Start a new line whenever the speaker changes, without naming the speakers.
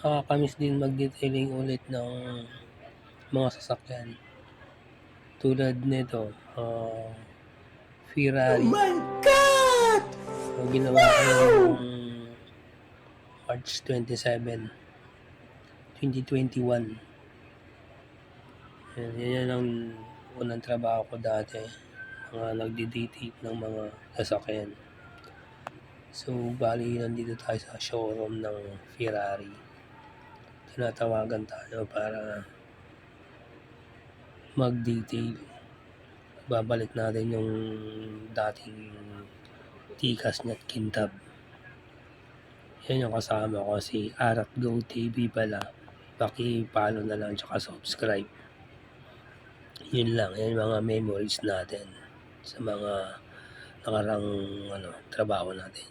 Nakakamiss din mag-detailing ulit ng mga sasakyan. Tulad nito, Ferrari.
Oh my God!
So, ginawa ko noong March 27, 2021. Yan ang unang trabaho ko dati. Mga nagdi-detail ng mga sasakyan. So, bali nandito tayo sa showroom ng Ferrari. Tinatawagan tayo para mag-detail. Babalik natin yung dating tikas niya at kintab. Yan yung kasama ko, si Arat Go TV pala. Paki-follow na lang tsaka subscribe. Yun lang, yan yung mga memories natin sa mga nakarang trabaho natin.